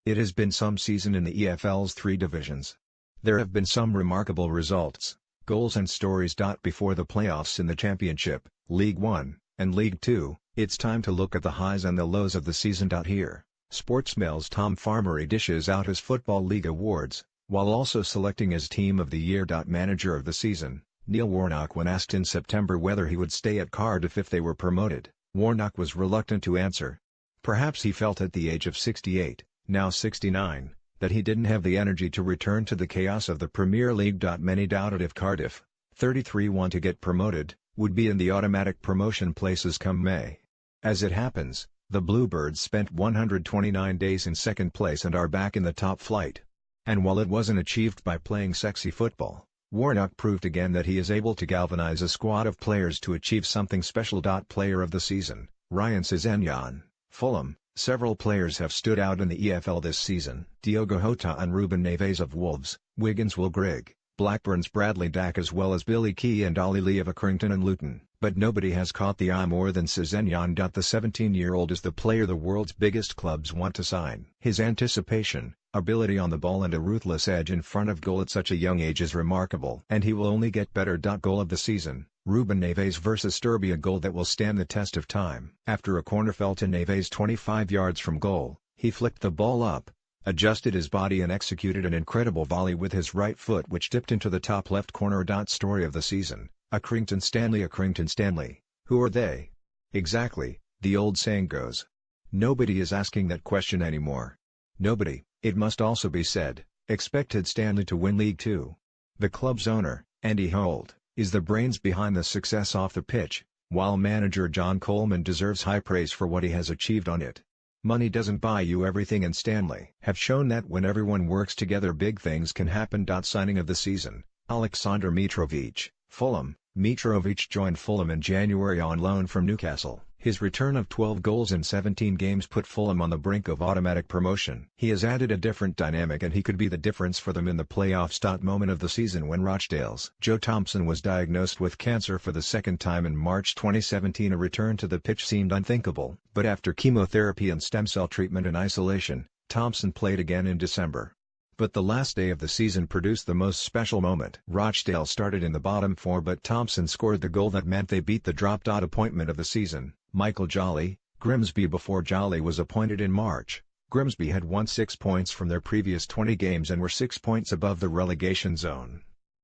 It has been some season in the EFL's three divisions. There have been some remarkable results, goals and stories. Before the playoffs in the Championship, League One, and League Two, it's time to look at the highs and the lows of the season. Here, Sportsmail's Tom Farmery dishes out his Football League awards, while also selecting his Team of the Year. Manager of the season, Neil Warnock. When asked in September whether he would stay at Cardiff if they were promoted, Warnock was reluctant to answer. Perhaps he felt at the age of 68, now 69, that he didn't have the energy to return to the chaos of the Premier League. Many doubted if Cardiff, 33, want to get promoted, would be in the automatic promotion places come May. As it happens, the Bluebirds spent 129 days in second place and are back in the top flight. And while it wasn't achieved by playing sexy football, Warnock proved again that he is able to galvanize a squad of players to achieve something special. Player of the season, Ryan Sessegnon, Fulham. Several players have stood out in the EFL this season. Diogo Jota and Ruben Neves of Wolves, Wigan's Will Grigg, Blackburn's Bradley Dack, as well as Billy Key and Ollie Lee of Accrington and Luton. But nobody has caught the eye more than Sessegnon. The 17-year-old is the player the world's biggest clubs want to sign. His anticipation, ability on the ball and a ruthless edge in front of goal at such a young age is remarkable. And he will only get better. Goal of the season, Ruben Neves vs Derby, a goal that will stand the test of time. After a corner fell to Neves 25 yards from goal, he flicked the ball up, adjusted his body and executed an incredible volley with his right foot which dipped into the top left corner. Story of the season, Accrington Stanley. Who are they? Exactly, the old saying goes. Nobody is asking that question anymore. Nobody, it must also be said, expected Stanley to win League Two. The club's owner, Andy Holt, is the brains behind the success off the pitch, while manager John Coleman deserves high praise for what he has achieved on it. Money doesn't buy you everything, and Stanley have shown that when everyone works together big things can happen. Signing of the season, Aleksandar Mitrovic, Fulham. Mitrovic joined Fulham in January on loan from Newcastle. His return of 12 goals in 17 games put Fulham on the brink of automatic promotion. He has added a different dynamic and he could be the difference for them in the playoffs. Moment of the season when Rochdale's Joe Thompson was diagnosed with cancer for the second time in March 2017. A return to the pitch seemed unthinkable, but after chemotherapy and stem cell treatment in isolation, Thompson played again in December. But the last day of the season produced the most special moment. Rochdale started in the bottom four, but Thompson scored the goal that meant they beat the drop. Appointment of the season, Michael Jolly, Grimsby. Before Jolly was appointed in March, Grimsby had won 6 points from their previous 20 games and were 6 points above the relegation zone.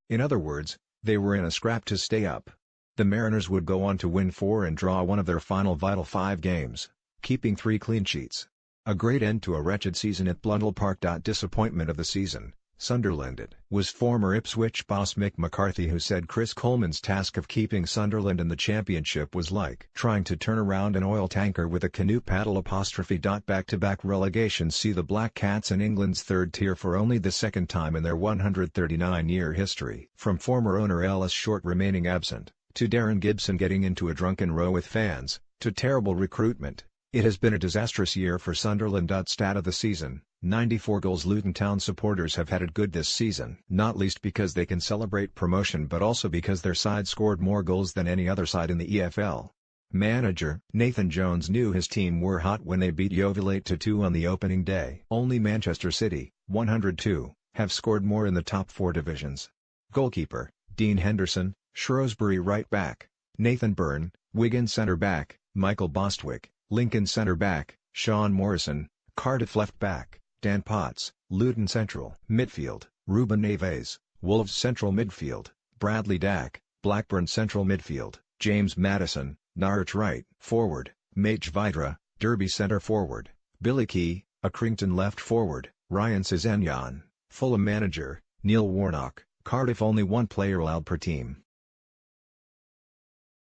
In other words, they were in a scrap to stay up. The Mariners would go on to win 4 and draw one of their final vital 5 games, keeping 3 clean sheets. A great end to a wretched season at Blundell Park. Disappointment of the season, Sunderland. It was former Ipswich boss Mick McCarthy who said Chris Coleman's task of keeping Sunderland in the Championship was like trying to turn around an oil tanker with a canoe paddle. Back-to-back relegations see the Black Cats in England's third tier for only the second time in their 139-year history. From former owner Ellis Short remaining absent, to Darren Gibson getting into a drunken row with fans, to terrible recruitment, it has been a disastrous year for Sunderland. Stat of the season, 94 goals. Luton Town supporters have had it good this season, not least because they can celebrate promotion but also because their side scored more goals than any other side in the EFL. Manager Nathan Jones knew his team were hot when they beat Yeovil 8-2 on the opening day. Only Manchester City, 102, have scored more in the top 4 divisions. Goalkeeper, Dean Henderson, Shrewsbury right back, Nathan Byrne, Wigan centre back, Michael Bostwick, Lincoln centre back, Sean Morrison, Cardiff left back, Dan Potts, Luton central midfield, Ruben Neves, Wolves central midfield, Bradley Dack, Blackburn central midfield, James Maddison, Norwich right forward, Mage Vidra, Derby centre forward, Billy Key, Accrington left forward, Ryan Sessegnon, Fulham manager, Neil Warnock. Cardiff only 1 player allowed per team.